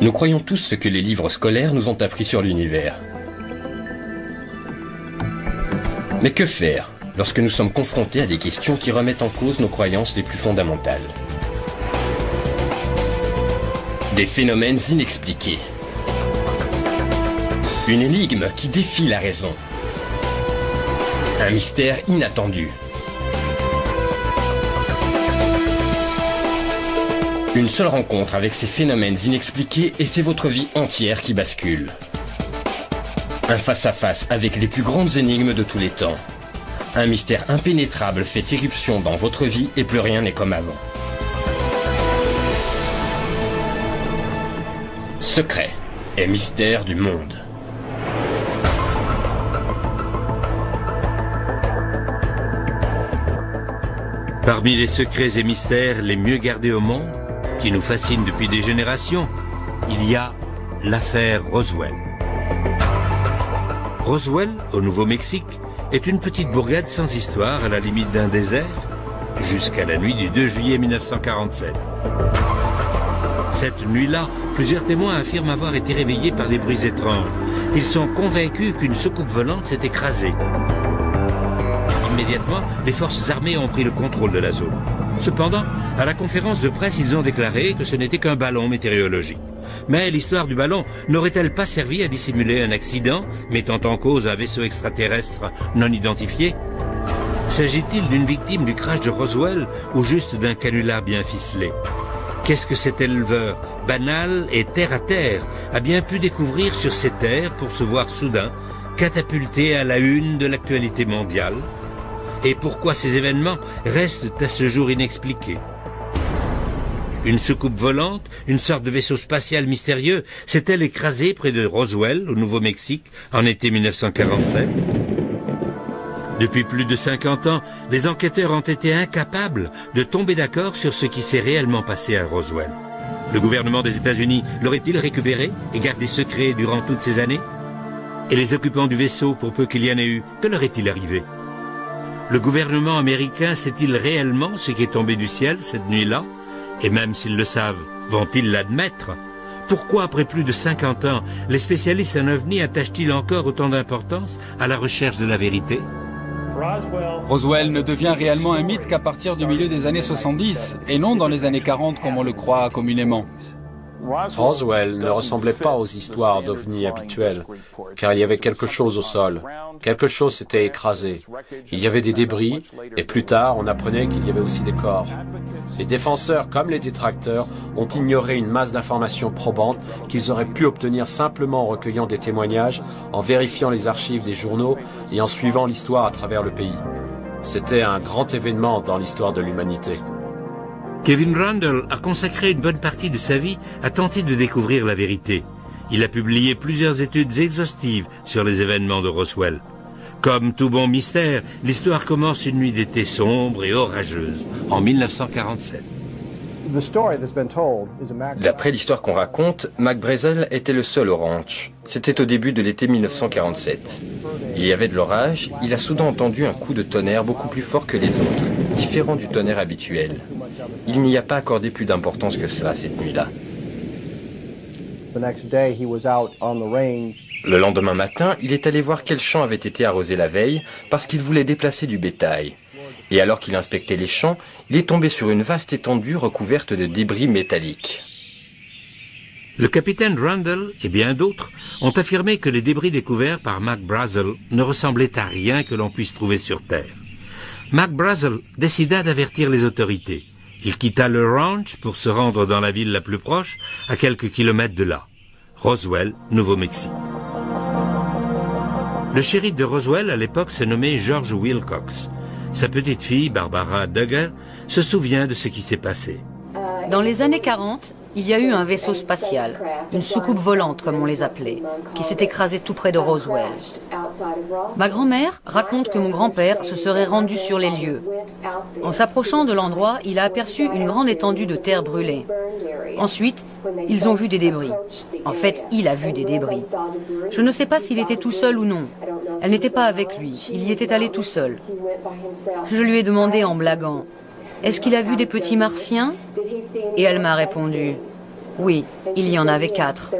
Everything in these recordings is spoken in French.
Nous croyons tous ce que les livres scolaires nous ont appris sur l'univers. Mais que faire lorsque nous sommes confrontés à des questions qui remettent en cause nos croyances les plus fondamentales? Des phénomènes inexpliqués. Une énigme qui défie la raison. Un mystère inattendu. Une seule rencontre avec ces phénomènes inexpliqués et c'est votre vie entière qui bascule. Un face-à-face avec les plus grandes énigmes de tous les temps. Un mystère impénétrable fait irruption dans votre vie et plus rien n'est comme avant. Secret et mystère du monde. Parmi les secrets et mystères les mieux gardés au monde, qui nous fascinent depuis des générations, il y a l'affaire Roswell. Roswell, au Nouveau-Mexique, est une petite bourgade sans histoire à la limite d'un désert, jusqu'à la nuit du 2 juillet 1947. Cette nuit-là, plusieurs témoins affirment avoir été réveillés par des bruits étranges. Ils sont convaincus qu'une soucoupe volante s'est écrasée. Immédiatement, les forces armées ont pris le contrôle de la zone. Cependant, à la conférence de presse, ils ont déclaré que ce n'était qu'un ballon météorologique. Mais l'histoire du ballon n'aurait-elle pas servi à dissimuler un accident mettant en cause un vaisseau extraterrestre non identifié? S'agit-il d'une victime du crash de Roswell ou juste d'un canular bien ficelé? Qu'est-ce que cet éleveur, banal et terre-à-terre, a bien pu découvrir sur ces terres pour se voir soudain catapulté à la une de l'actualité mondiale? Et pourquoi ces événements restent à ce jour inexpliqués? Une soucoupe volante, une sorte de vaisseau spatial mystérieux, s'est-elle écrasée près de Roswell, au Nouveau-Mexique, en été 1947? Depuis plus de 50 ans, les enquêteurs ont été incapables de tomber d'accord sur ce qui s'est réellement passé à Roswell. Le gouvernement des États-Unis l'aurait-il récupéré et gardé secret durant toutes ces années? Et les occupants du vaisseau, pour peu qu'il y en ait eu, que leur est-il arrivé? Le gouvernement américain sait-il réellement ce qui est tombé du ciel cette nuit-là? Et même s'ils le savent, vont-ils l'admettre? Pourquoi, après plus de 50 ans, les spécialistes en ovni attachent-ils encore autant d'importance à la recherche de la vérité? Roswell ne devient réellement un mythe qu'à partir du milieu des années 70, et non dans les années 40 comme on le croit communément. Roswell ne ressemblait pas aux histoires d'ovnis habituelles, car il y avait quelque chose au sol. Quelque chose s'était écrasé. Il y avait des débris, et plus tard, on apprenait qu'il y avait aussi des corps. Les défenseurs, comme les détracteurs, ont ignoré une masse d'informations probantes qu'ils auraient pu obtenir simplement en recueillant des témoignages, en vérifiant les archives des journaux et en suivant l'histoire à travers le pays. C'était un grand événement dans l'histoire de l'humanité. Kevin Randle a consacré une bonne partie de sa vie à tenter de découvrir la vérité. Il a publié plusieurs études exhaustives sur les événements de Roswell. Comme tout bon mystère, l'histoire commence une nuit d'été sombre et orageuse, en 1947. D'après l'histoire qu'on raconte, Mac Brazel était le seul au ranch. C'était au début de l'été 1947. Il y avait de l'orage, il a soudain entendu un coup de tonnerre beaucoup plus fort que les autres, différent du tonnerre habituel. Il n'y a pas accordé plus d'importance que cela cette nuit-là. Le lendemain matin, il est allé voir quel champ avait été arrosé la veille parce qu'il voulait déplacer du bétail. Et alors qu'il inspectait les champs, il est tombé sur une vaste étendue recouverte de débris métalliques. Le capitaine Randle et bien d'autres ont affirmé que les débris découverts par Mac Brazel ne ressemblaient à rien que l'on puisse trouver sur Terre. Mac Brazel décida d'avertir les autorités. Il quitta le ranch pour se rendre dans la ville la plus proche, à quelques kilomètres de là, Roswell, Nouveau-Mexique. Le shérif de Roswell à l'époque se nommait George Wilcox. Sa petite fille, Barbara Duggar, se souvient de ce qui s'est passé. Dans les années 40, il y a eu un vaisseau spatial, une soucoupe volante comme on les appelait, qui s'est écrasé tout près de Roswell. Ma grand-mère raconte que mon grand-père se serait rendu sur les lieux. En s'approchant de l'endroit, il a aperçu une grande étendue de terre brûlée. Ensuite, ils ont vu des débris. En fait, il a vu des débris. Je ne sais pas s'il était tout seul ou non. Elle n'était pas avec lui, il y était allé tout seul. Je lui ai demandé en blaguant, « Est-ce qu'il a vu des petits martiens ?» Et elle m'a répondu, « Oui, il y en avait 4.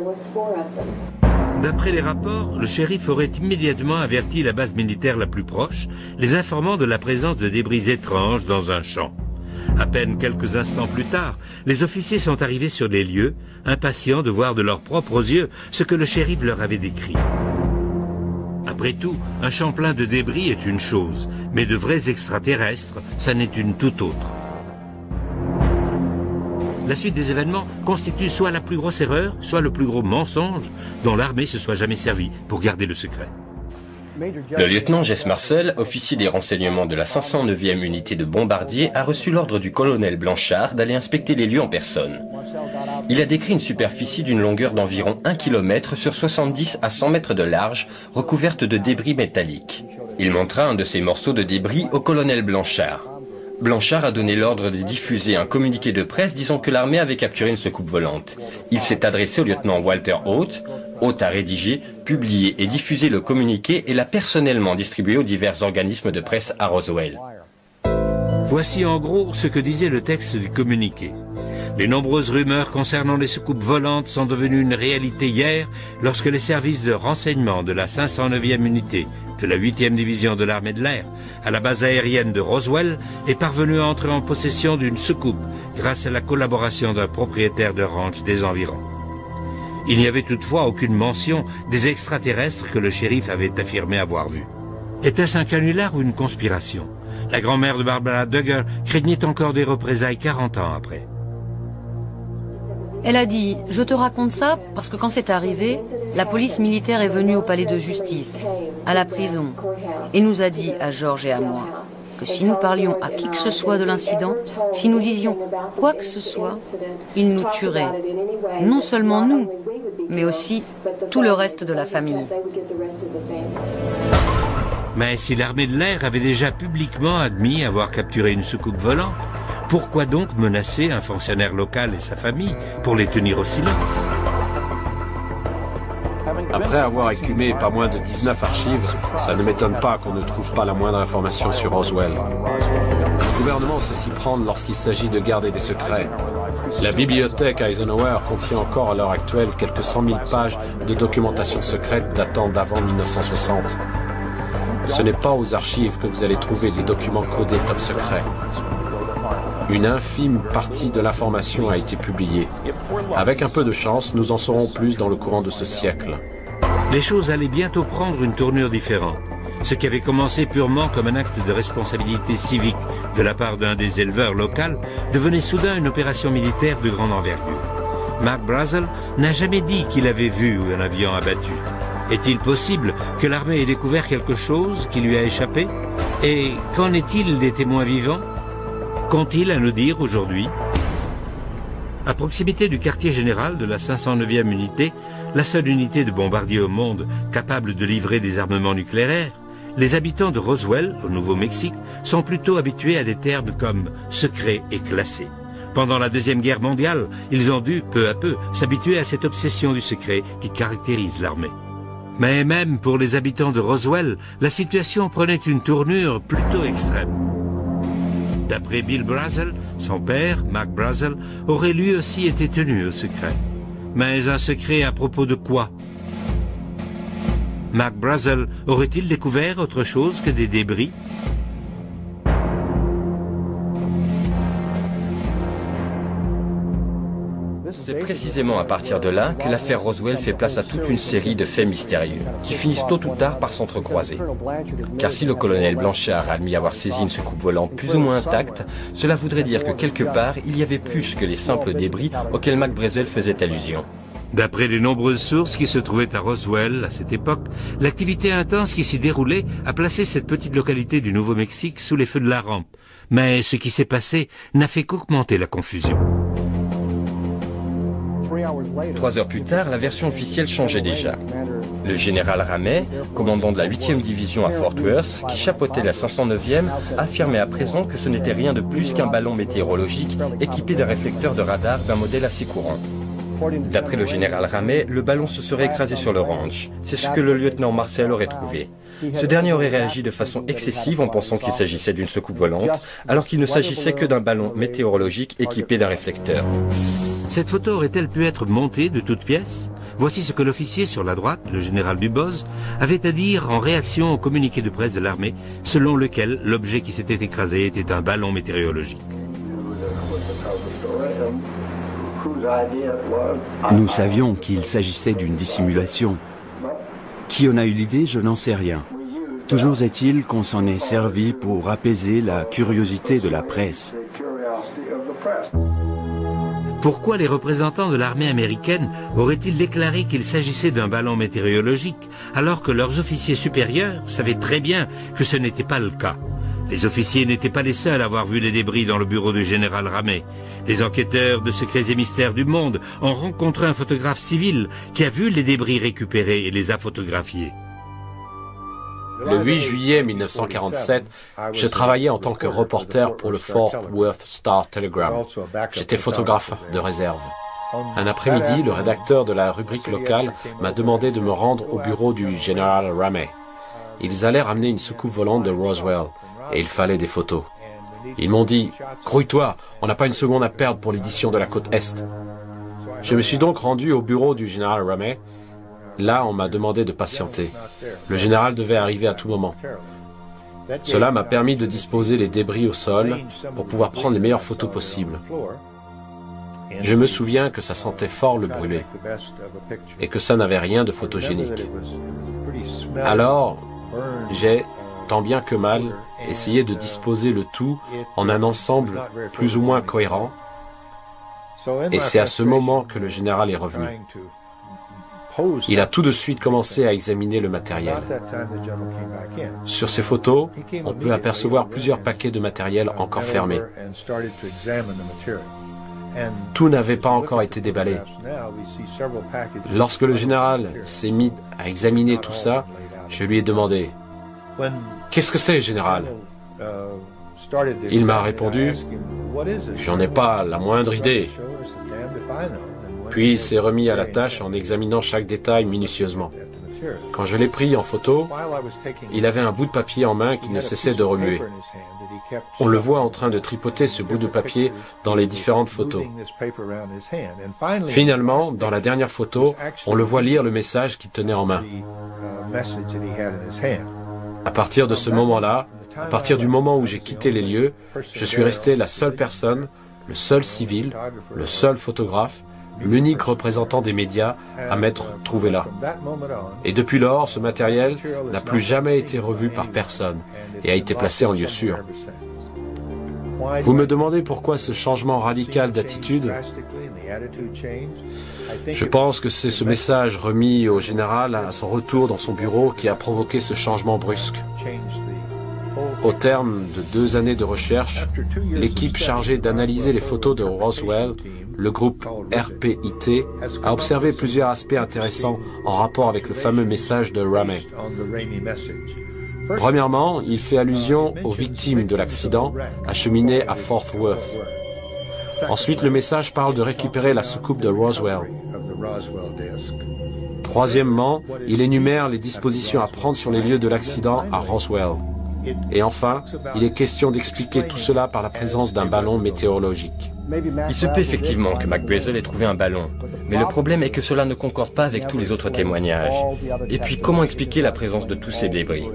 D'après les rapports, le shérif aurait immédiatement averti la base militaire la plus proche, les informant de la présence de débris étranges dans un champ. À peine quelques instants plus tard, les officiers sont arrivés sur les lieux, impatients de voir de leurs propres yeux ce que le shérif leur avait décrit. Après tout, un champ plein de débris est une chose, mais de vrais extraterrestres, ça n'est une toute autre. La suite des événements constitue soit la plus grosse erreur, soit le plus gros mensonge dont l'armée se soit jamais servie pour garder le secret. Le lieutenant Jess Marcel, officier des renseignements de la 509e unité de bombardiers, a reçu l'ordre du colonel Blanchard d'aller inspecter les lieux en personne. Il a décrit une superficie d'une longueur d'environ 1 km sur 70 à 100 mètres de large, recouverte de débris métalliques. Il montra un de ces morceaux de débris au colonel Blanchard. Blanchard a donné l'ordre de diffuser un communiqué de presse disant que l'armée avait capturé une soucoupe volante. Il s'est adressé au lieutenant Walter Haute. Haute a rédigé, publié et diffusé le communiqué et l'a personnellement distribué aux divers organismes de presse à Roswell. Voici en gros ce que disait le texte du communiqué. Les nombreuses rumeurs concernant les soucoupes volantes sont devenues une réalité hier lorsque les services de renseignement de la 509e unité de la 8e division de l'armée de l'air à la base aérienne de Roswell est parvenu à entrer en possession d'une soucoupe grâce à la collaboration d'un propriétaire de ranch des environs. Il n'y avait toutefois aucune mention des extraterrestres que le shérif avait affirmé avoir vus. Était-ce un canular ou une conspiration? La grand-mère de Barbara Duggar craignait encore des représailles 40 ans après. Elle a dit « Je te raconte ça parce que quand c'est arrivé, la police militaire est venue au palais de justice, à la prison, et nous a dit à George et à moi que si nous parlions à qui que ce soit de l'incident, si nous disions quoi que ce soit, ils nous tueraient. Non seulement nous, mais aussi tout le reste de la famille. » Mais si l'armée de l'air avait déjà publiquement admis avoir capturé une soucoupe volante, pourquoi donc menacer un fonctionnaire local et sa famille pour les tenir au silence? Après avoir écumé pas moins de 19 archives, ça ne m'étonne pas qu'on ne trouve pas la moindre information sur Roswell. Le gouvernement sait s'y prendre lorsqu'il s'agit de garder des secrets. La bibliothèque Eisenhower contient encore à l'heure actuelle quelques 100 000 pages de documentation secrète datant d'avant 1960. Ce n'est pas aux archives que vous allez trouver des documents codés top secret. Une infime partie de l'information a été publiée. Avec un peu de chance, nous en saurons plus dans le courant de ce siècle. Les choses allaient bientôt prendre une tournure différente. Ce qui avait commencé purement comme un acte de responsabilité civique de la part d'un des éleveurs locaux devenait soudain une opération militaire de grande envergure. Mark Brazel n'a jamais dit qu'il avait vu un avion abattu. Est-il possible que l'armée ait découvert quelque chose qui lui a échappé? Et qu'en est-il des témoins vivants? Qu'ont-ils à nous dire aujourd'hui? À proximité du quartier général de la 509e unité, la seule unité de bombardiers au monde capable de livrer des armements nucléaires, les habitants de Roswell, au Nouveau-Mexique, sont plutôt habitués à des termes comme « secret » et « classé ». Pendant la Deuxième Guerre mondiale, ils ont dû, peu à peu, s'habituer à cette obsession du secret qui caractérise l'armée. Mais même pour les habitants de Roswell, la situation prenait une tournure plutôt extrême. D'après Bill Brazel, son père, Mark Brazel, aurait lui aussi été tenu au secret. Mais un secret à propos de quoi? Mark Brazel aurait-il découvert autre chose que des débris? C'est précisément à partir de là que l'affaire Roswell fait place à toute une série de faits mystérieux, qui finissent tôt ou tard par s'entrecroiser. Car si le colonel Blanchard a admis avoir saisi une soucoupe volante plus ou moins intacte, cela voudrait dire que quelque part, il y avait plus que les simples débris auxquels Mac Brazel faisait allusion. D'après les nombreuses sources qui se trouvaient à Roswell à cette époque, l'activité intense qui s'y déroulait a placé cette petite localité du Nouveau-Mexique sous les feux de la rampe. Mais ce qui s'est passé n'a fait qu'augmenter la confusion. 3 heures plus tard, la version officielle changeait déjà. Le général Ramey, commandant de la 8e division à Fort Worth, qui chapeautait la 509e, affirmait à présent que ce n'était rien de plus qu'un ballon météorologique équipé d'un réflecteur de radar d'un modèle assez courant. D'après le général Ramey, le ballon se serait écrasé sur le ranch. C'est ce que le lieutenant Marcel aurait trouvé. Ce dernier aurait réagi de façon excessive en pensant qu'il s'agissait d'une soucoupe volante, alors qu'il ne s'agissait que d'un ballon météorologique équipé d'un réflecteur. Cette photo aurait-elle pu être montée de toutes pièces? Voici ce que l'officier sur la droite, le général Dubose, avait à dire en réaction au communiqué de presse de l'armée, selon lequel l'objet qui s'était écrasé était un ballon météorologique. Nous savions qu'il s'agissait d'une dissimulation. Qui en a eu l'idée, je n'en sais rien. Toujours est-il qu'on s'en est servi pour apaiser la curiosité de la presse. Pourquoi les représentants de l'armée américaine auraient-ils déclaré qu'il s'agissait d'un ballon météorologique, alors que leurs officiers supérieurs savaient très bien que ce n'était pas le cas? Les officiers n'étaient pas les seuls à avoir vu les débris dans le bureau du général Ramey. Les enquêteurs de Secrets et Mystères du Monde ont rencontré un photographe civil qui a vu les débris récupérés et les a photographiés. Le 8 juillet 1947, je travaillais en tant que reporter pour le Fort Worth Star-Telegram. J'étais photographe de réserve. Un après-midi, le rédacteur de la rubrique locale m'a demandé de me rendre au bureau du général Ramey. Ils allaient ramener une soucoupe volante de Roswell et il fallait des photos. Ils m'ont dit « Grouille-toi, on n'a pas une seconde à perdre pour l'édition de la côte Est ». Je me suis donc rendu au bureau du général Ramey. Là, on m'a demandé de patienter. Le général devait arriver à tout moment. Cela m'a permis de disposer les débris au sol pour pouvoir prendre les meilleures photos possibles. Je me souviens que ça sentait fort le brûlé et que ça n'avait rien de photogénique. Alors, j'ai, tant bien que mal, essayé de disposer le tout en un ensemble plus ou moins cohérent. Et c'est à ce moment que le général est revenu. Il a tout de suite commencé à examiner le matériel. Sur ces photos, on peut apercevoir plusieurs paquets de matériel encore fermés. Tout n'avait pas encore été déballé. Lorsque le général s'est mis à examiner tout ça, je lui ai demandé « Qu'est-ce que c'est, général ?» Il m'a répondu « J'en ai pas la moindre idée. » Puis il s'est remis à la tâche en examinant chaque détail minutieusement. Quand je l'ai pris en photo, il avait un bout de papier en main qui ne cessait de remuer. On le voit en train de tripoter ce bout de papier dans les différentes photos. Finalement, dans la dernière photo, on le voit lire le message qu'il tenait en main. À partir de ce moment-là, à partir du moment où j'ai quitté les lieux, je suis resté la seule personne, le seul civil, le seul photographe, l'unique représentant des médias à m'être trouvé là. Et depuis lors, ce matériel n'a plus jamais été revu par personne et a été placé en lieu sûr. Vous me demandez pourquoi ce changement radical d'attitude? Je pense que c'est ce message remis au général à son retour dans son bureau qui a provoqué ce changement brusque. Au terme de 2 années de recherche, l'équipe chargée d'analyser les photos de Roswell, le groupe RPIT, a observé plusieurs aspects intéressants en rapport avec le fameux message de Ramey. Premièrement, il fait allusion aux victimes de l'accident acheminées à Fort Worth. Ensuite, le message parle de récupérer la soucoupe de Roswell. Troisièmement, il énumère les dispositions à prendre sur les lieux de l'accident à Roswell. Et enfin, il est question d'expliquer tout cela par la présence d'un ballon météorologique. Il se peut effectivement que McBrazel ait trouvé un ballon, mais le problème est que cela ne concorde pas avec tous les autres témoignages. Et puis, comment expliquer la présence de tous ces débris?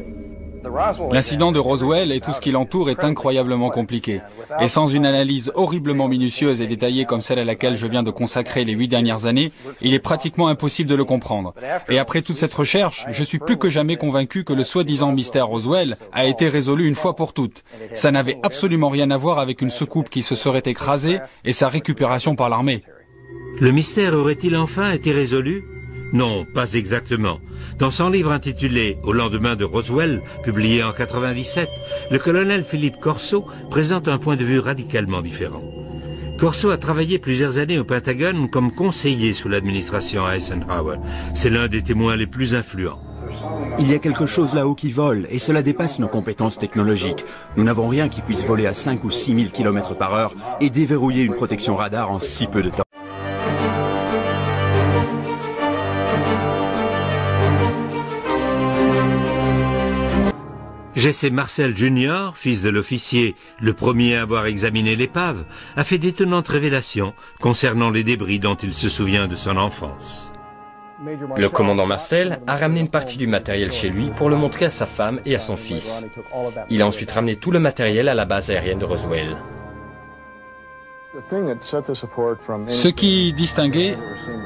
L'incident de Roswell et tout ce qui l'entoure est incroyablement compliqué. Et sans une analyse horriblement minutieuse et détaillée comme celle à laquelle je viens de consacrer les 8 dernières années, il est pratiquement impossible de le comprendre. Et après toute cette recherche, je suis plus que jamais convaincu que le soi-disant mystère Roswell a été résolu une fois pour toutes. Ça n'avait absolument rien à voir avec une soucoupe qui se serait écrasée et sa récupération par l'armée. Le mystère aurait-il enfin été résolu? Non, pas exactement. Dans son livre intitulé « Au lendemain de Roswell », publié en 97, le colonel Philippe Corso présente un point de vue radicalement différent. Corso a travaillé plusieurs années au Pentagone comme conseiller sous l'administration Eisenhower. C'est l'un des témoins les plus influents. Il y a quelque chose là-haut qui vole, et cela dépasse nos compétences technologiques. Nous n'avons rien qui puisse voler à 5 ou 6 000 km/h et déverrouiller une protection radar en si peu de temps. Jesse Marcel Jr., fils de l'officier, le premier à avoir examiné l'épave, a fait d'étonnantes révélations concernant les débris dont il se souvient de son enfance. Le commandant Marcel a ramené une partie du matériel chez lui pour le montrer à sa femme et à son fils. Il a ensuite ramené tout le matériel à la base aérienne de Roswell. Ce qui distinguait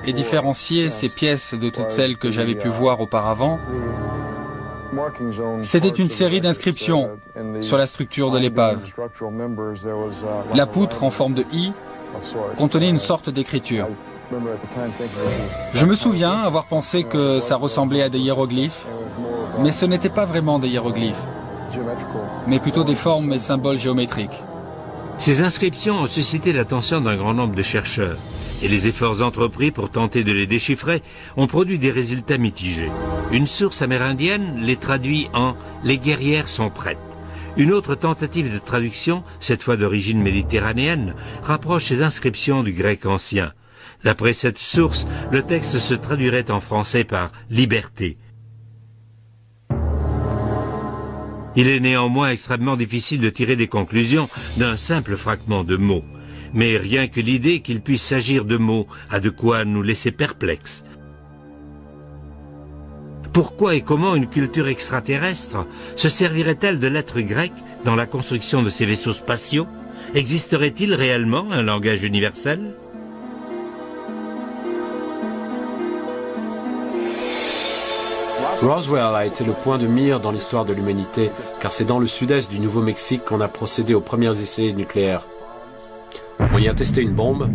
et différenciait ces pièces de toutes celles que j'avais pu voir auparavant, c'était une série d'inscriptions sur la structure de l'épave. La poutre en forme de I contenait une sorte d'écriture. Je me souviens avoir pensé que ça ressemblait à des hiéroglyphes, mais ce n'était pas vraiment des hiéroglyphes, mais plutôt des formes et symboles géométriques. Ces inscriptions ont suscité l'attention d'un grand nombre de chercheurs, et les efforts entrepris pour tenter de les déchiffrer ont produit des résultats mitigés. Une source amérindienne les traduit en « Les guerrières sont prêtes ». Une autre tentative de traduction, cette fois d'origine méditerranéenne, rapproche ces inscriptions du grec ancien. D'après cette source, le texte se traduirait en français par « liberté ». Il est néanmoins extrêmement difficile de tirer des conclusions d'un simple fragment de mots. Mais rien que l'idée qu'il puisse s'agir de mots a de quoi nous laisser perplexes. Pourquoi et comment une culture extraterrestre se servirait-elle de lettres grecques dans la construction de ces vaisseaux spatiaux? Existerait-il réellement un langage universel? Roswell a été le point de mire dans l'histoire de l'humanité, car c'est dans le sud-est du Nouveau-Mexique qu'on a procédé aux premiers essais nucléaires. On y a testé une bombe,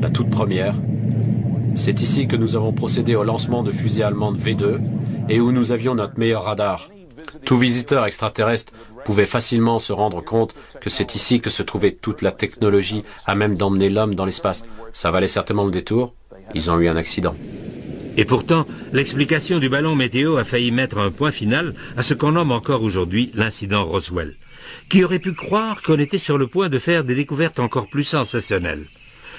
la toute première. C'est ici que nous avons procédé au lancement de fusées allemandes V2 et où nous avions notre meilleur radar. Tout visiteur extraterrestre pouvait facilement se rendre compte que c'est ici que se trouvait toute la technologie à même d'emmener l'homme dans l'espace. Ça valait certainement le détour. Ils ont eu un accident. Et pourtant, l'explication du ballon météo a failli mettre un point final à ce qu'on nomme encore aujourd'hui l'incident Roswell. Qui aurait pu croire qu'on était sur le point de faire des découvertes encore plus sensationnelles?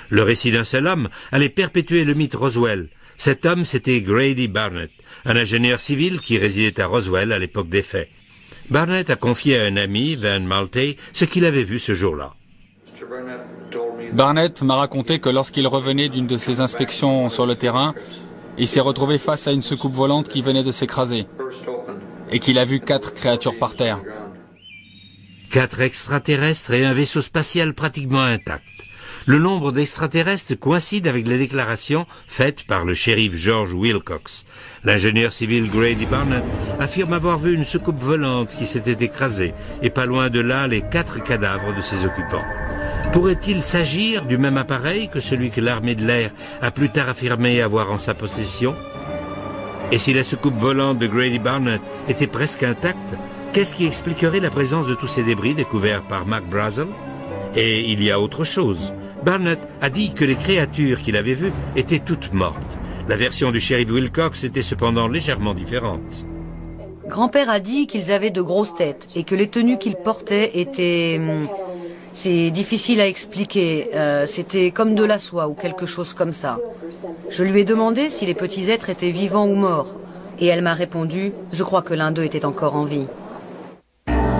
Le récit d'un seul homme allait perpétuer le mythe Roswell. Cet homme, c'était Grady Barnett, un ingénieur civil qui résidait à Roswell à l'époque des faits. Barnett a confié à un ami, Van Malte, ce qu'il avait vu ce jour-là. Barnett m'a raconté que lorsqu'il revenait d'une de ses inspections sur le terrain, il s'est retrouvé face à une soucoupe volante qui venait de s'écraser et qu'il a vu 4 créatures par terre. 4 extraterrestres et un vaisseau spatial pratiquement intact. Le nombre d'extraterrestres coïncide avec les déclarations faites par le shérif George Wilcox. L'ingénieur civil Grady Barnett affirme avoir vu une soucoupe volante qui s'était écrasée et pas loin de là les 4 cadavres de ses occupants. Pourrait-il s'agir du même appareil que celui que l'armée de l'air a plus tard affirmé avoir en sa possession? Et si la soucoupe volante de Grady Barnett était presque intacte, qu'est-ce qui expliquerait la présence de tous ces débris découverts par Mac Brazel? Et il y a autre chose. Barnett a dit que les créatures qu'il avait vues étaient toutes mortes. La version du shérif Wilcox était cependant légèrement différente. Grand-père a dit qu'ils avaient de grosses têtes et que les tenues qu'ils portaient étaient... C'est difficile à expliquer. C'était comme de la soie ou quelque chose comme ça. Je lui ai demandé si les petits êtres étaient vivants ou morts. Et elle m'a répondu, je crois que l'un d'eux était encore en vie.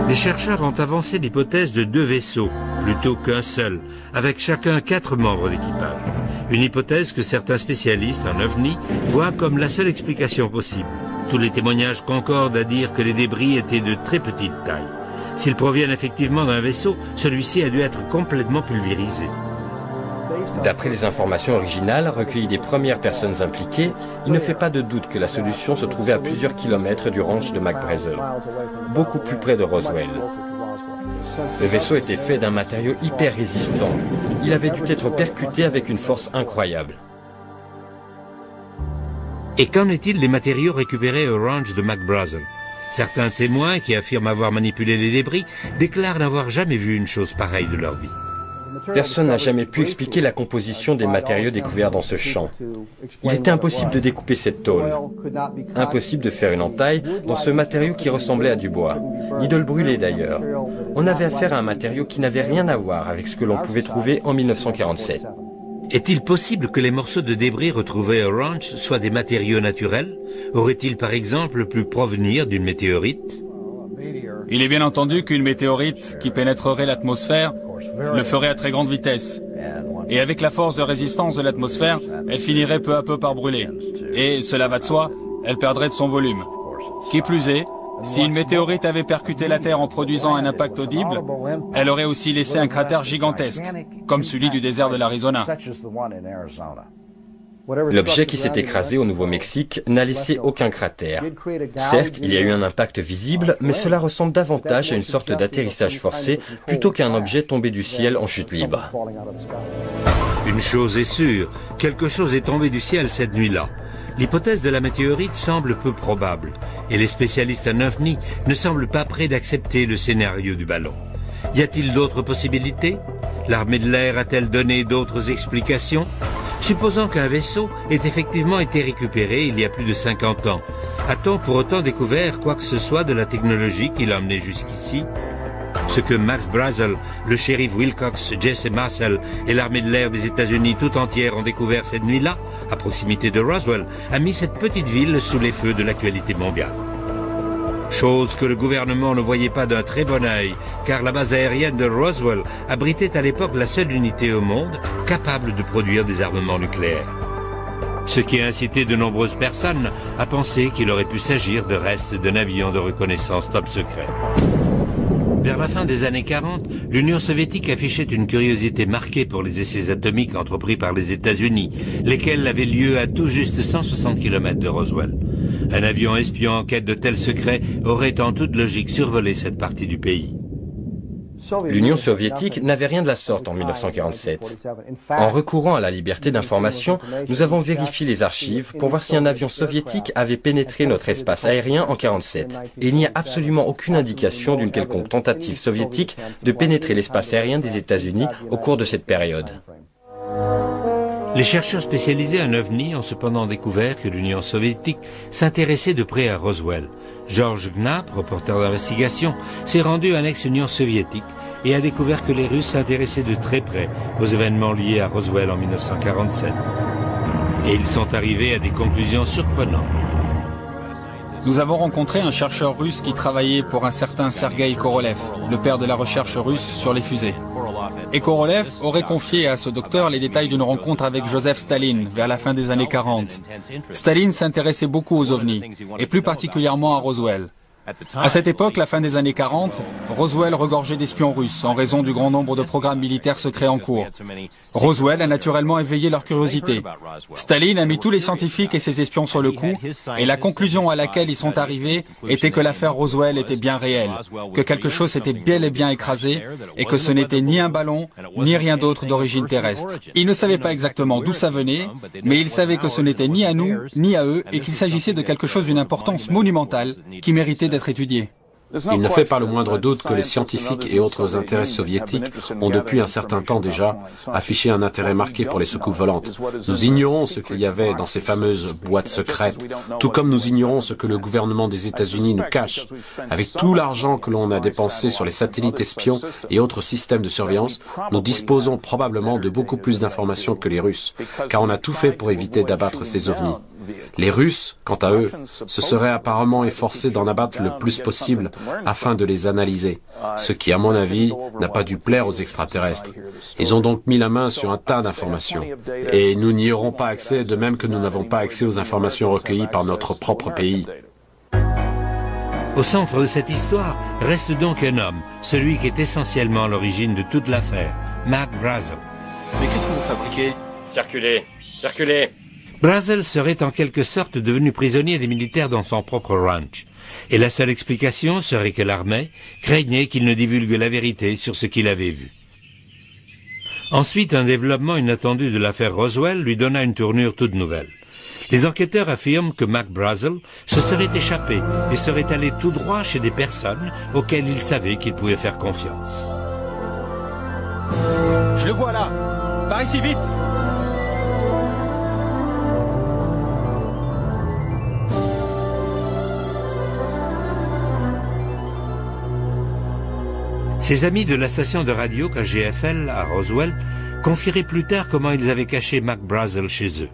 Les chercheurs ont avancé l'hypothèse de 2 vaisseaux, plutôt qu'un seul, avec chacun 4 membres d'équipage. Une hypothèse que certains spécialistes en OVNI voient comme la seule explication possible. Tous les témoignages concordent à dire que les débris étaient de très petite taille. S'ils proviennent effectivement d'un vaisseau, celui-ci a dû être complètement pulvérisé. D'après les informations originales recueillies des premières personnes impliquées, il ne fait pas de doute que la solution se trouvait à plusieurs kilomètres du ranch de Mac Brazel, beaucoup plus près de Roswell. Le vaisseau était fait d'un matériau hyper résistant. Il avait dû être percuté avec une force incroyable. Et qu'en est-il des matériaux récupérés au ranch de Mac Brazel? Certains témoins qui affirment avoir manipulé les débris déclarent n'avoir jamais vu une chose pareille de leur vie. Personne n'a jamais pu expliquer la composition des matériaux découverts dans ce champ. Il était impossible de découper cette tôle. Impossible de faire une entaille dans ce matériau qui ressemblait à du bois, ni de le brûler d'ailleurs. On avait affaire à un matériau qui n'avait rien à voir avec ce que l'on pouvait trouver en 1947. Est-il possible que les morceaux de débris retrouvés au ranch soient des matériaux naturels? Aurait-il par exemple pu provenir d'une météorite? Il est bien entendu qu'une météorite qui pénétrerait l'atmosphère le ferait à très grande vitesse. Et avec la force de résistance de l'atmosphère, elle finirait peu à peu par brûler. Et, cela va de soi, elle perdrait de son volume. Qui plus est, si une météorite avait percuté la Terre en produisant un impact audible, elle aurait aussi laissé un cratère gigantesque, comme celui du désert de l'Arizona. L'objet qui s'est écrasé au Nouveau-Mexique n'a laissé aucun cratère. Certes, il y a eu un impact visible, mais cela ressemble davantage à une sorte d'atterrissage forcé plutôt qu'à un objet tombé du ciel en chute libre. Une chose est sûre, quelque chose est tombé du ciel cette nuit-là. L'hypothèse de la météorite semble peu probable, et les spécialistes en ovni ne semblent pas prêts d'accepter le scénario du ballon. Y a-t-il d'autres possibilités? L'armée de l'air a-t-elle donné d'autres explications? Supposons qu'un vaisseau ait effectivement été récupéré il y a plus de 50 ans, a-t-on pour autant découvert quoi que ce soit de la technologie qui l'a amené jusqu'ici? Ce que Max Brazel, le shérif Wilcox, Jesse Marcel et l'armée de l'air des États-Unis tout entière ont découvert cette nuit-là, à proximité de Roswell, a mis cette petite ville sous les feux de l'actualité mondiale. Chose que le gouvernement ne voyait pas d'un très bon œil, car la base aérienne de Roswell abritait à l'époque la seule unité au monde capable de produire des armements nucléaires. Ce qui a incité de nombreuses personnes à penser qu'il aurait pu s'agir de restes d'un avion de reconnaissance top secret. Vers la fin des années 40, l'Union soviétique affichait une curiosité marquée pour les essais atomiques entrepris par les États-Unis, lesquels avaient lieu à tout juste 160 km de Roswell. Un avion espion en quête de tels secrets aurait en toute logique survolé cette partie du pays. L'Union soviétique n'avait rien de la sorte en 1947. En recourant à la liberté d'information, nous avons vérifié les archives pour voir si un avion soviétique avait pénétré notre espace aérien en 1947. Et il n'y a absolument aucune indication d'une quelconque tentative soviétique de pénétrer l'espace aérien des États-Unis au cours de cette période. Les chercheurs spécialisés en ovni ont cependant découvert que l'Union soviétique s'intéressait de près à Roswell. George Knapp, reporter d'investigation, s'est rendu en ex-Union soviétique et a découvert que les Russes s'intéressaient de très près aux événements liés à Roswell en 1947. Et ils sont arrivés à des conclusions surprenantes. Nous avons rencontré un chercheur russe qui travaillait pour un certain Sergueï Korolev, le père de la recherche russe sur les fusées. Et Korolev aurait confié à ce docteur les détails d'une rencontre avec Joseph Staline vers la fin des années 40. Staline s'intéressait beaucoup aux ovnis, et plus particulièrement à Roswell. À cette époque, la fin des années 40, Roswell regorgeait d'espions russes en raison du grand nombre de programmes militaires secrets en cours. Roswell a naturellement éveillé leur curiosité. Staline a mis tous les scientifiques et ses espions sur le coup, et la conclusion à laquelle ils sont arrivés était que l'affaire Roswell était bien réelle, que quelque chose s'était bel et bien écrasé, et que ce n'était ni un ballon, ni rien d'autre d'origine terrestre. Ils ne savaient pas exactement d'où ça venait, mais ils savaient que ce n'était ni à nous, ni à eux, et qu'il s'agissait de quelque chose d'une importance monumentale qui méritait d'être étudié. Il ne fait pas le moindre doute que les scientifiques et autres intérêts soviétiques ont depuis un certain temps déjà affiché un intérêt marqué pour les soucoupes volantes. Nous ignorons ce qu'il y avait dans ces fameuses boîtes secrètes, tout comme nous ignorons ce que le gouvernement des États-Unis nous cache. Avec tout l'argent que l'on a dépensé sur les satellites espions et autres systèmes de surveillance, nous disposons probablement de beaucoup plus d'informations que les Russes, car on a tout fait pour éviter d'abattre ces ovnis. Les Russes, quant à eux, se seraient apparemment efforcés d'en abattre le plus possible afin de les analyser, ce qui, à mon avis, n'a pas dû plaire aux extraterrestres. Ils ont donc mis la main sur un tas d'informations. Et nous n'y aurons pas accès, de même que nous n'avons pas accès aux informations recueillies par notre propre pays. Au centre de cette histoire reste donc un homme, celui qui est essentiellement à l'origine de toute l'affaire, Mac Brazel. Mais qu'est-ce que vous fabriquez? Circulez, circulez. Brazel serait en quelque sorte devenu prisonnier des militaires dans son propre ranch. Et la seule explication serait que l'armée craignait qu'il ne divulgue la vérité sur ce qu'il avait vu. Ensuite, un développement inattendu de l'affaire Roswell lui donna une tournure toute nouvelle. Les enquêteurs affirment que Mac Brazel se serait échappé et serait allé tout droit chez des personnes auxquelles il savait qu'il pouvait faire confiance. Je le vois là. Par ici, vite. Ses amis de la station de radio KGFL à Roswell confieraient plus tard comment ils avaient caché Mac Brazel chez eux.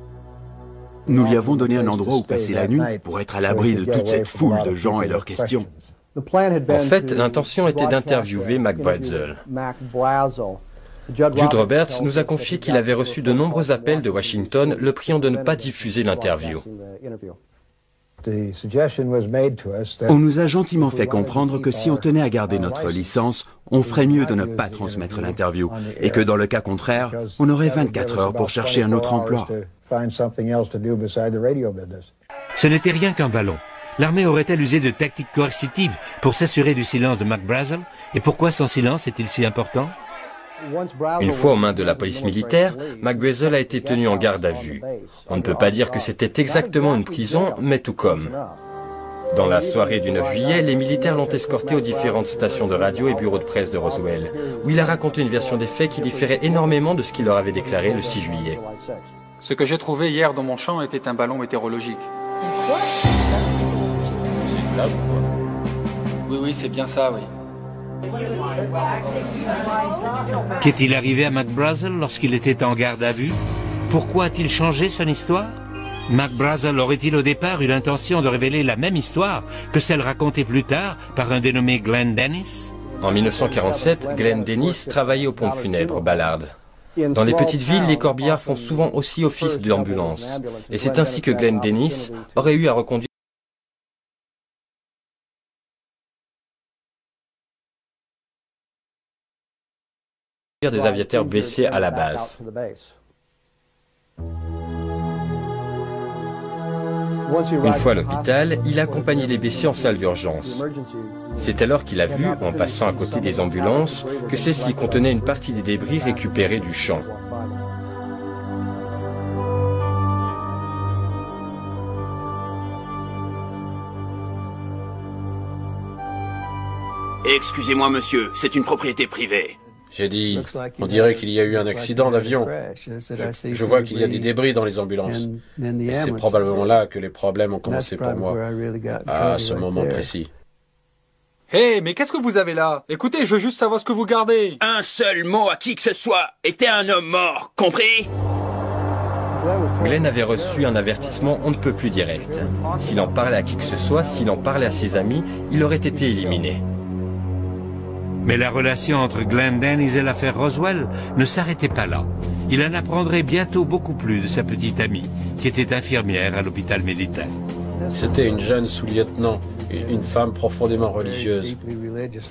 Nous lui avons donné un endroit où passer la nuit pour être à l'abri de toute cette foule de gens et leurs questions. En fait, l'intention était d'interviewer Mac Brazel. Jude Roberts nous a confié qu'il avait reçu de nombreux appels de Washington le priant de ne pas diffuser l'interview. On nous a gentiment fait comprendre que si on tenait à garder notre licence, on ferait mieux de ne pas transmettre l'interview et que dans le cas contraire, on aurait 24 heures pour chercher un autre emploi. Ce n'était rien qu'un ballon. L'armée aurait-elle usé de tactiques coercitives pour s'assurer du silence de Mac Brazel? Et pourquoi son silence est-il si important? Une fois aux mains de la police militaire, Mac Brazel a été tenu en garde à vue. On ne peut pas dire que c'était exactement une prison, mais tout comme. Dans la soirée du 9 juillet, les militaires l'ont escorté aux différentes stations de radio et bureaux de presse de Roswell, où il a raconté une version des faits qui différait énormément de ce qu'il leur avait déclaré le 6 juillet. Ce que j'ai trouvé hier dans mon champ était un ballon météorologique. Oui, c'est bien ça, oui. Qu'est-il arrivé à Mac Brazel lorsqu'il était en garde à vue? Pourquoi a-t-il changé son histoire? Mac Brazel aurait-il au départ eu l'intention de révéler la même histoire que celle racontée plus tard par un dénommé Glenn Dennis? En 1947, Glenn Dennis travaillait au pompe funèbre Ballard. Dans les petites villes, les corbillards font souvent aussi office d'ambulance. Et c'est ainsi que Glenn Dennis aurait eu à reconduire des aviateurs blessés à la base. Une fois à l'hôpital, il a accompagné les blessés en salle d'urgence. C'est alors qu'il a vu, en passant à côté des ambulances, que celles-ci contenaient une partie des débris récupérés du champ. Excusez-moi, monsieur, c'est une propriété privée. J'ai dit, on dirait qu'il y a eu un accident d'avion. Je vois qu'il y a des débris dans les ambulances. Et c'est probablement là que les problèmes ont commencé pour moi, à ce moment précis. Hé, mais qu'est-ce que vous avez là? Écoutez, je veux juste savoir ce que vous gardez. Un seul mot à qui que ce soit était un homme mort, compris? Glenn avait reçu un avertissement on ne peut plus direct. S'il en parlait à qui que ce soit, s'il en parlait à ses amis, il aurait été éliminé. Mais la relation entre Glenn Dennis et l'affaire Roswell ne s'arrêtait pas là. Il en apprendrait bientôt beaucoup plus de sa petite amie, qui était infirmière à l'hôpital militaire. C'était une jeune sous-lieutenant, une femme profondément religieuse.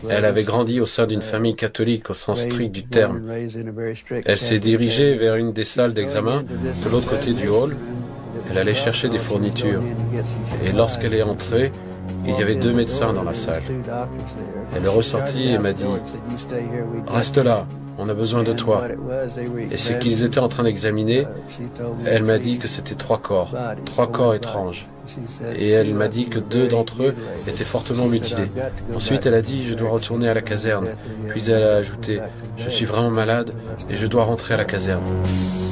Elle avait grandi au sein d'une famille catholique au sens strict du terme. Elle s'est dirigée vers une des salles d'examen de l'autre côté du hall. Elle allait chercher des fournitures. Et lorsqu'elle est entrée, il y avait 2 médecins dans la salle. Elle est ressortie et m'a dit « Reste là, on a besoin de toi. » Et ce qu'ils étaient en train d'examiner, elle m'a dit que c'était 3 corps étranges. Et elle m'a dit que 2 d'entre eux étaient fortement mutilés. Ensuite, elle a dit « Je dois retourner à la caserne. » Puis elle a ajouté « Je suis vraiment malade et je dois rentrer à la caserne. »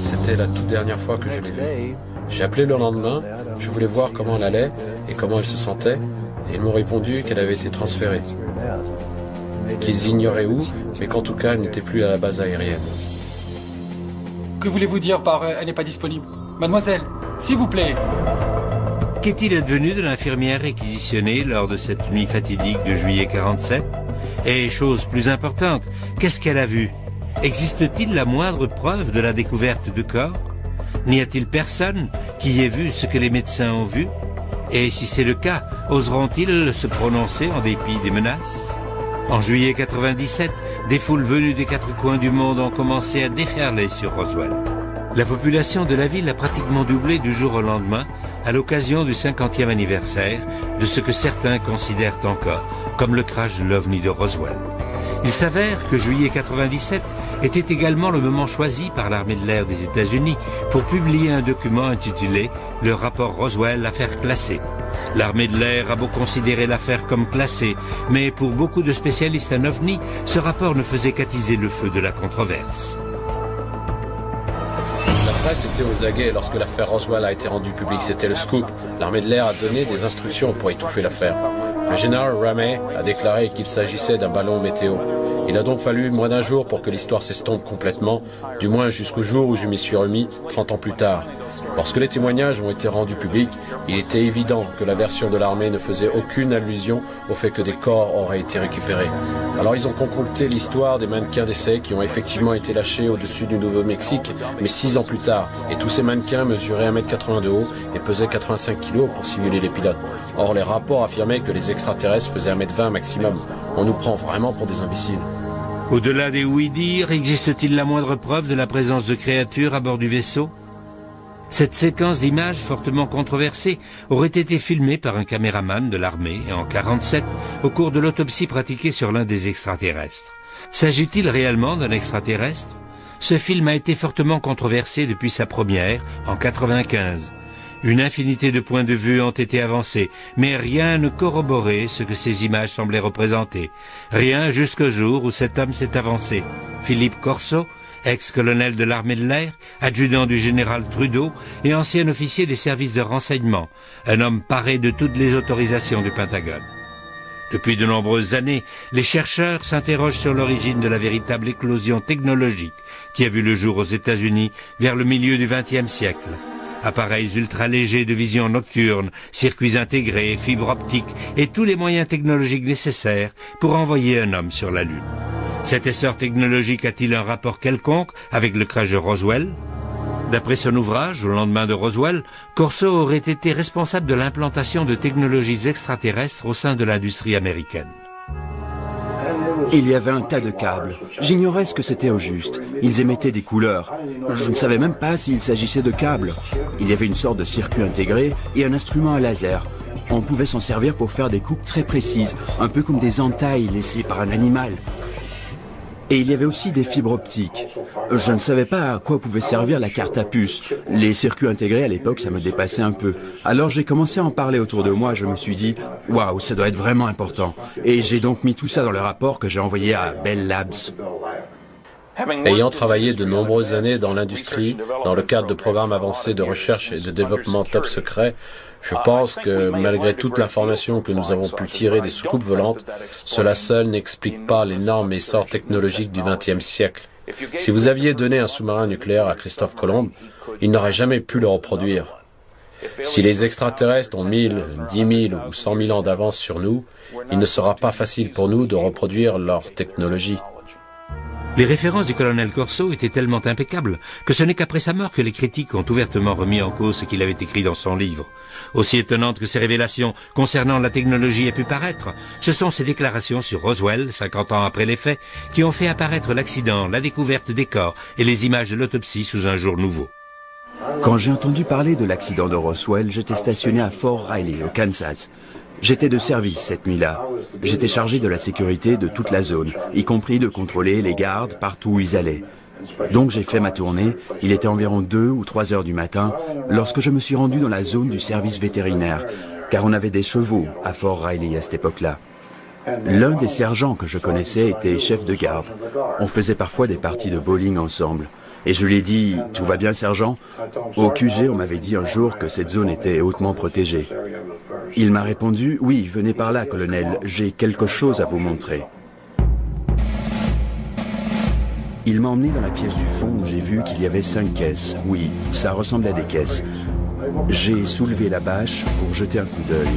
C'était la toute dernière fois que je l'ai vue. J'ai appelé le lendemain, je voulais voir comment elle allait et comment elle se sentait. Et ils m'ont répondu qu'elle avait été transférée, qu'ils ignoraient où, mais qu'en tout cas, elle n'était plus à la base aérienne. Que voulez-vous dire par elle n'est pas disponible? Mademoiselle, s'il vous plaît. Qu'est-il advenu de l'infirmière réquisitionnée lors de cette nuit fatidique de juillet 47? Et chose plus importante, qu'est-ce qu'elle a vu? Existe-t-il la moindre preuve de la découverte de corps? N'y a-t-il personne qui ait vu ce que les médecins ont vu? Et si c'est le cas, oseront-ils se prononcer en dépit des menaces? En juillet 97, des foules venues des 4 coins du monde ont commencé à déferler sur Roswell. La population de la ville a pratiquement doublé du jour au lendemain à l'occasion du 50e anniversaire de ce que certains considèrent encore comme le crash de l'OVNI de Roswell. Il s'avère que juillet 97 était également le moment choisi par l'armée de l'air des États-Unis pour publier un document intitulé « Le rapport Roswell, affaire classée ». L'armée de l'air a beau considérer l'affaire comme classée, mais pour beaucoup de spécialistes en OVNI, ce rapport ne faisait qu'attiser le feu de la controverse. La presse était aux aguets lorsque l'affaire Roswell a été rendue publique. C'était le scoop. L'armée de l'air a donné des instructions pour étouffer l'affaire. Le général Ramey a déclaré qu'il s'agissait d'un ballon météo. Il a donc fallu moins d'un jour pour que l'histoire s'estompe complètement, du moins jusqu'au jour où je m'y suis remis 30 ans plus tard. Lorsque les témoignages ont été rendus publics, il était évident que la version de l'armée ne faisait aucune allusion au fait que des corps auraient été récupérés. Alors ils ont concocté l'histoire des mannequins d'essai qui ont effectivement été lâchés au-dessus du Nouveau-Mexique, mais 6 ans plus tard. Et tous ces mannequins mesuraient 1,80 m de haut et pesaient 85 kg pour simuler les pilotes. Or les rapports affirmaient que les extraterrestres faisaient 1,20 m maximum. On nous prend vraiment pour des imbéciles. Au-delà des oui-dire, existe-t-il la moindre preuve de la présence de créatures à bord du vaisseau? Cette séquence d'images fortement controversée aurait été filmée par un caméraman de l'armée en 1947 au cours de l'autopsie pratiquée sur l'un des extraterrestres. S'agit-il réellement d'un extraterrestre? Ce film a été fortement controversé depuis sa première en 1995. Une infinité de points de vue ont été avancés, mais rien ne corroborait ce que ces images semblaient représenter. Rien jusqu'au jour où cet homme s'est avancé. Philippe Corso, ex-colonel de l'armée de l'air, adjudant du général Trudeau et ancien officier des services de renseignement, un homme paré de toutes les autorisations du Pentagone. Depuis de nombreuses années, les chercheurs s'interrogent sur l'origine de la véritable éclosion technologique qui a vu le jour aux États-Unis vers le milieu du XXe siècle. Appareils ultra-légers de vision nocturne, circuits intégrés, fibres optiques et tous les moyens technologiques nécessaires pour envoyer un homme sur la Lune. Cet essor technologique a-t-il un rapport quelconque avec le crash de Roswell? D'après son ouvrage, au lendemain de Roswell, Corso aurait été responsable de l'implantation de technologies extraterrestres au sein de l'industrie américaine. Il y avait un tas de câbles. J'ignorais ce que c'était au juste. Ils émettaient des couleurs. Je ne savais même pas s'il s'agissait de câbles. Il y avait une sorte de circuit intégré et un instrument à laser. On pouvait s'en servir pour faire des coupes très précises, un peu comme des entailles laissées par un animal. Et il y avait aussi des fibres optiques. Je ne savais pas à quoi pouvait servir la carte à puce. Les circuits intégrés à l'époque, ça me dépassait un peu. Alors j'ai commencé à en parler autour de moi, je me suis dit « Waouh, ça doit être vraiment important ». Et j'ai donc mis tout ça dans le rapport que j'ai envoyé à Bell Labs. Ayant travaillé de nombreuses années dans l'industrie, dans le cadre de programmes avancés de recherche et de développement top secret, je pense que malgré toute l'information que nous avons pu tirer des soucoupes volantes, cela seul n'explique pas l'énorme essor technologique du XXe siècle. Si vous aviez donné un sous-marin nucléaire à Christophe Colomb, il n'aurait jamais pu le reproduire. Si les extraterrestres ont 1000, 10 000 ou 100 000 ans d'avance sur nous, il ne sera pas facile pour nous de reproduire leur technologie. Les références du colonel Corso étaient tellement impeccables que ce n'est qu'après sa mort que les critiques ont ouvertement remis en cause ce qu'il avait écrit dans son livre. Aussi étonnantes que ces révélations concernant la technologie aient pu paraître, ce sont ses déclarations sur Roswell, 50 ans après les faits, qui ont fait apparaître l'accident, la découverte des corps et les images de l'autopsie sous un jour nouveau. Quand j'ai entendu parler de l'accident de Roswell, j'étais stationné à Fort Riley, au Kansas. J'étais de service cette nuit-là. J'étais chargé de la sécurité de toute la zone, y compris de contrôler les gardes partout où ils allaient. Donc j'ai fait ma tournée, il était environ 2 ou 3 heures du matin, lorsque je me suis rendu dans la zone du service vétérinaire, car on avait des chevaux à Fort Riley à cette époque-là. L'un des sergents que je connaissais était chef de garde. On faisait parfois des parties de bowling ensemble. Et je lui ai dit, « Tout va bien, sergent ?» Au QG, on m'avait dit un jour que cette zone était hautement protégée. Il m'a répondu, « Oui, venez par là, colonel, j'ai quelque chose à vous montrer. » Il m'a emmené dans la pièce du fond où j'ai vu qu'il y avait 5 caisses. Oui, ça ressemblait à des caisses. J'ai soulevé la bâche pour jeter un coup d'œil.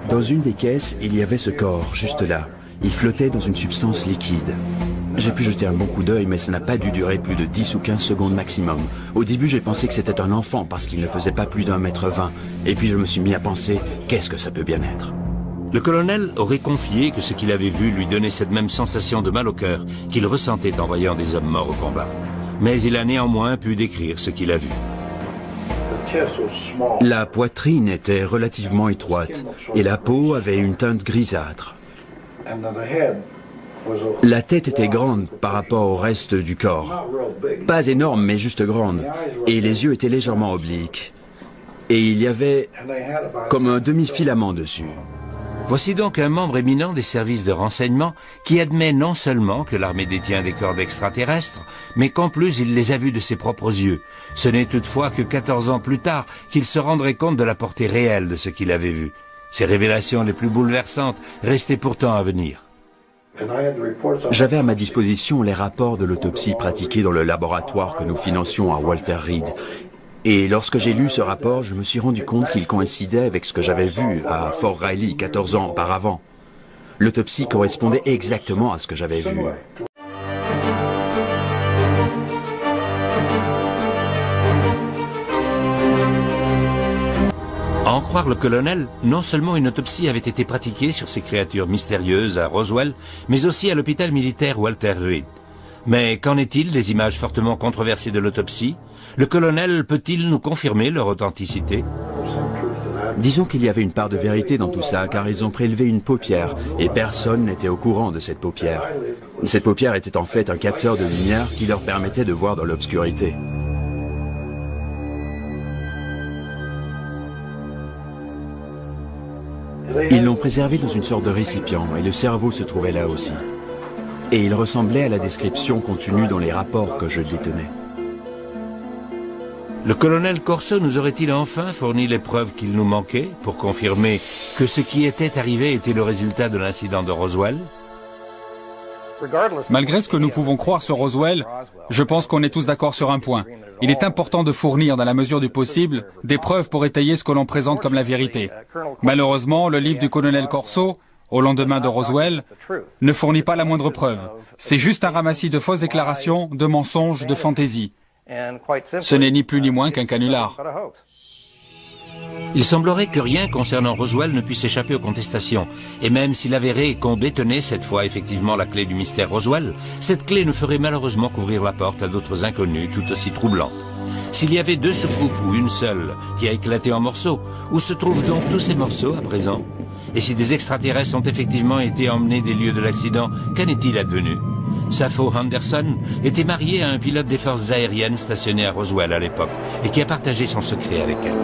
Dans une des caisses, il y avait ce corps, juste là. Il flottait dans une substance liquide. J'ai pu jeter un bon coup d'œil, mais ça n'a pas dû durer plus de 10 ou 15 secondes maximum. Au début, j'ai pensé que c'était un enfant parce qu'il ne faisait pas plus d'1,20 m. Et puis je me suis mis à penser, qu'est-ce que ça peut bien être? Le colonel aurait confié que ce qu'il avait vu lui donnait cette même sensation de mal au cœur qu'il ressentait en voyant des hommes morts au combat. Mais il a néanmoins pu décrire ce qu'il a vu. La poitrine était relativement étroite et la peau avait une teinte grisâtre. La tête était grande par rapport au reste du corps. Pas énorme, mais juste grande. Et les yeux étaient légèrement obliques. Et il y avait comme un demi-filament dessus. Voici donc un membre éminent des services de renseignement qui admet non seulement que l'armée détient des corps d'extraterrestres, mais qu'en plus il les a vus de ses propres yeux. Ce n'est toutefois que 14 ans plus tard qu'il se rendrait compte de la portée réelle de ce qu'il avait vu. Ces révélations les plus bouleversantes restaient pourtant à venir. J'avais à ma disposition les rapports de l'autopsie pratiquée dans le laboratoire que nous financions à Walter Reed. Et lorsque j'ai lu ce rapport, je me suis rendu compte qu'il coïncidait avec ce que j'avais vu à Fort Riley 14 ans auparavant. L'autopsie correspondait exactement à ce que j'avais vu. À en croire le colonel, non seulement une autopsie avait été pratiquée sur ces créatures mystérieuses à Roswell, mais aussi à l'hôpital militaire Walter Reed. Mais qu'en est-il des images fortement controversées de l'autopsie? Le colonel peut-il nous confirmer leur authenticité? Disons qu'il y avait une part de vérité dans tout ça, car ils ont prélevé une paupière, et personne n'était au courant de cette paupière. Cette paupière était en fait un capteur de lumière qui leur permettait de voir dans l'obscurité. Ils l'ont préservé dans une sorte de récipient, et le cerveau se trouvait là aussi. Et il ressemblait à la description contenue dans les rapports que je détenais. Le colonel Corso nous aurait-il enfin fourni les preuves qu'il nous manquait pour confirmer que ce qui était arrivé était le résultat de l'incident de Roswell? Malgré ce que nous pouvons croire sur Roswell, je pense qu'on est tous d'accord sur un point. Il est important de fournir, dans la mesure du possible, des preuves pour étayer ce que l'on présente comme la vérité. Malheureusement, le livre du colonel Corso, au lendemain de Roswell, ne fournit pas la moindre preuve. C'est juste un ramassis de fausses déclarations, de mensonges, de fantaisies. Ce n'est ni plus ni moins qu'un canular. Il semblerait que rien concernant Roswell ne puisse échapper aux contestations. Et même s'il avérait qu'on détenait cette fois effectivement la clé du mystère Roswell, cette clé nous ferait malheureusement couvrir la porte à d'autres inconnus tout aussi troublantes. S'il y avait deux soucoupes ou une seule qui a éclaté en morceaux, où se trouvent donc tous ces morceaux à présent? Et si des extraterrestres ont effectivement été emmenés des lieux de l'accident, qu'en est-il advenu? Sappho Anderson était mariée à un pilote des forces aériennes stationné à Roswell à l'époque et qui a partagé son secret avec elle.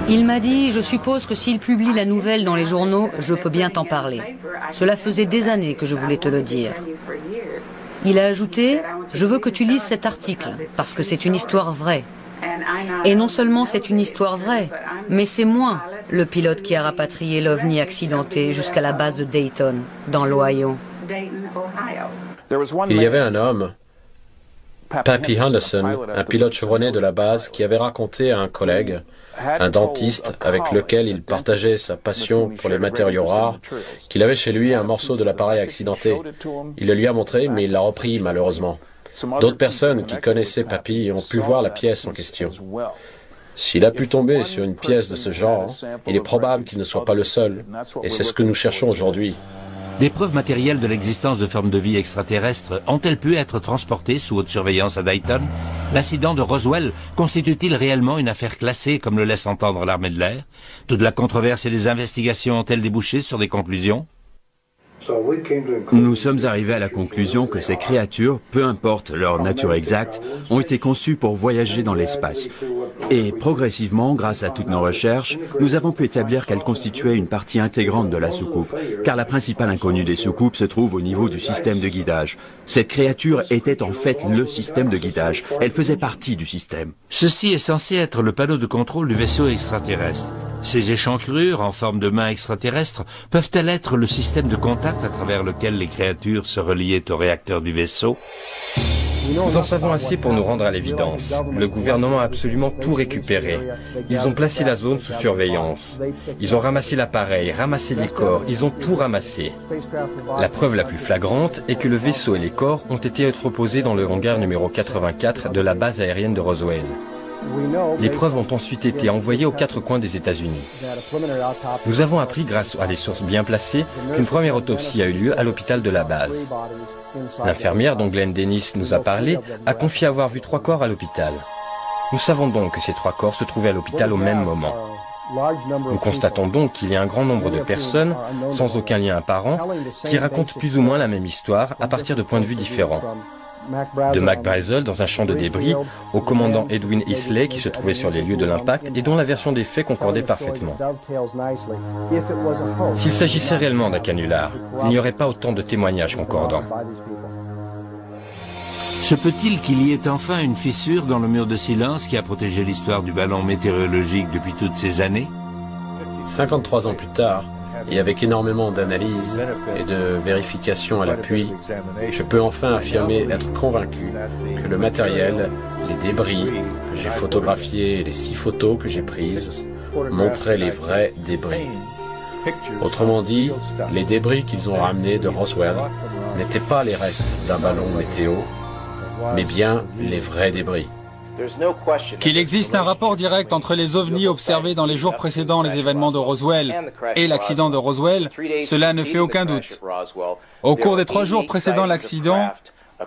Il m'a dit, je suppose que s'il publie la nouvelle dans les journaux, je peux bien t'en parler. Cela faisait des années que je voulais te le dire. Il a ajouté, je veux que tu lises cet article, parce que c'est une histoire vraie. Et non seulement c'est une histoire vraie, mais c'est moi, le pilote qui a rapatrié l'OVNI accidenté jusqu'à la base de Dayton, dans l'Ohio. Il y avait un homme, Pappy Henderson, un pilote chevronné de la base, qui avait raconté à un collègue, un dentiste avec lequel il partageait sa passion pour les matériaux rares, qu'il avait chez lui un morceau de l'appareil accidenté. Il le lui a montré, mais il l'a repris malheureusement. D'autres personnes qui connaissaient Pappy ont pu voir la pièce en question. S'il a pu tomber sur une pièce de ce genre, il est probable qu'il ne soit pas le seul, et c'est ce que nous cherchons aujourd'hui. Des preuves matérielles de l'existence de formes de vie extraterrestres ont-elles pu être transportées sous haute surveillance à Dayton? L'incident de Roswell constitue-t-il réellement une affaire classée comme le laisse entendre l'armée de l'air? Toute la controverse et les investigations ont-elles débouché sur des conclusions? Nous sommes arrivés à la conclusion que ces créatures, peu importe leur nature exacte, ont été conçues pour voyager dans l'espace. Et progressivement, grâce à toutes nos recherches, nous avons pu établir qu'elles constituaient une partie intégrante de la soucoupe, car la principale inconnue des soucoupes se trouve au niveau du système de guidage. Cette créature était en fait le système de guidage. Elle faisait partie du système. Ceci est censé être le panneau de contrôle du vaisseau extraterrestre. Ces échancrures en forme de mains extraterrestres peuvent-elles être le système de contact à travers lequel les créatures se reliaient au réacteur du vaisseau? Nous en savons assez pour nous rendre à l'évidence. Le gouvernement a absolument tout récupéré. Ils ont placé la zone sous surveillance. Ils ont ramassé l'appareil, ramassé les corps, ils ont tout ramassé. La preuve la plus flagrante est que le vaisseau et les corps ont été entreposés dans le hangar numéro 84 de la base aérienne de Roswell. Les preuves ont ensuite été envoyées aux quatre coins des États-Unis. Nous avons appris, grâce à des sources bien placées, qu'une première autopsie a eu lieu à l'hôpital de la base. L'infirmière dont Glenn Dennis nous a parlé a confié avoir vu 3 corps à l'hôpital. Nous savons donc que ces 3 corps se trouvaient à l'hôpital au même moment. Nous constatons donc qu'il y a un grand nombre de personnes, sans aucun lien apparent, qui racontent plus ou moins la même histoire à partir de points de vue différents. De Mac Brazel dans un champ de débris au commandant Edwin Isley qui se trouvait sur les lieux de l'impact et dont la version des faits concordait parfaitement. S'il s'agissait réellement d'un canular, il n'y aurait pas autant de témoignages concordants. Se peut-il qu'il y ait enfin une fissure dans le mur de silence qui a protégé l'histoire du ballon météorologique depuis toutes ces années? 53 ans plus tard, et avec énormément d'analyses et de vérifications à l'appui, je peux enfin affirmer être convaincu que le matériel, les débris que j'ai photographiés et les 6 photos que j'ai prises montraient les vrais débris. Autrement dit, les débris qu'ils ont ramenés de Roswell n'étaient pas les restes d'un ballon météo, mais bien les vrais débris. Qu'il existe un rapport direct entre les ovnis observés dans les jours précédant les événements de Roswell et l'accident de Roswell, cela ne fait aucun doute. Au cours des 3 jours précédant l'accident,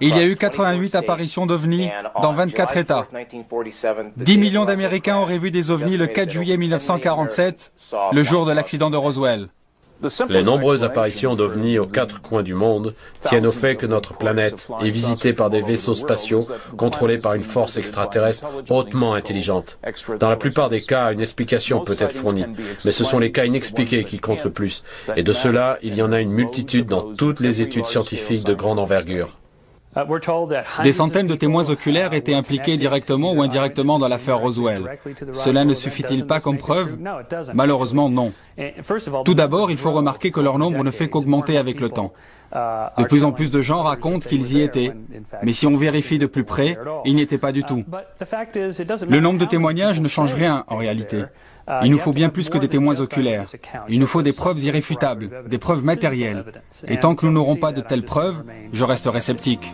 il y a eu 88 apparitions d'ovnis dans 24 États. 10 millions d'Américains auraient vu des ovnis le 4 juillet 1947, le jour de l'accident de Roswell. Les nombreuses apparitions d'ovnis aux 4 coins du monde tiennent au fait que notre planète est visitée par des vaisseaux spatiaux contrôlés par une force extraterrestre hautement intelligente. Dans la plupart des cas, une explication peut être fournie, mais ce sont les cas inexpliqués qui comptent le plus. Et de cela, il y en a une multitude dans toutes les études scientifiques de grande envergure. Des centaines de témoins oculaires étaient impliqués directement ou indirectement dans l'affaire Roswell. Cela ne suffit-il pas comme preuve? Malheureusement, non. Tout d'abord, il faut remarquer que leur nombre ne fait qu'augmenter avec le temps. De plus en plus de gens racontent qu'ils y étaient, mais si on vérifie de plus près, ils n'y étaient pas du tout. Le nombre de témoignages ne change rien en réalité. Il nous faut bien plus que des témoins oculaires. Il nous faut des preuves irréfutables, des preuves matérielles. Et tant que nous n'aurons pas de telles preuves, je resterai sceptique.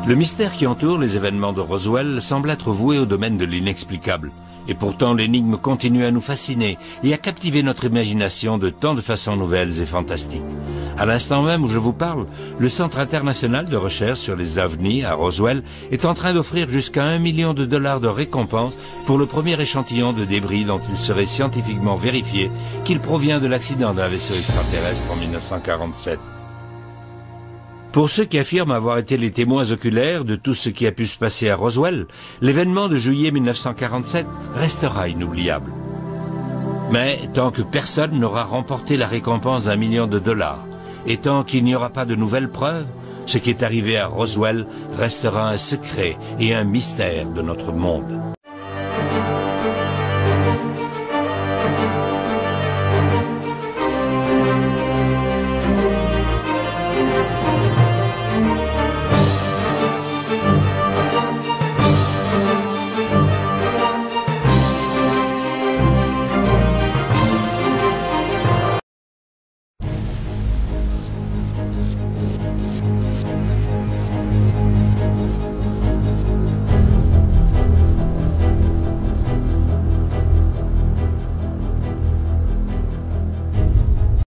Le mystère qui entoure les événements de Roswell semble être voué au domaine de l'inexplicable. Et pourtant, l'énigme continue à nous fasciner et à captiver notre imagination de tant de façons nouvelles et fantastiques. À l'instant même où je vous parle, le Centre international de recherche sur les ovnis à Roswell est en train d'offrir jusqu'à $1 million de récompense pour le premier échantillon de débris dont il serait scientifiquement vérifié qu'il provient de l'accident d'un vaisseau extraterrestre en 1947. Pour ceux qui affirment avoir été les témoins oculaires de tout ce qui a pu se passer à Roswell, l'événement de juillet 1947 restera inoubliable. Mais tant que personne n'aura remporté la récompense d'1 million de dollars, et tant qu'il n'y aura pas de nouvelles preuves, ce qui est arrivé à Roswell restera un secret et un mystère de notre monde.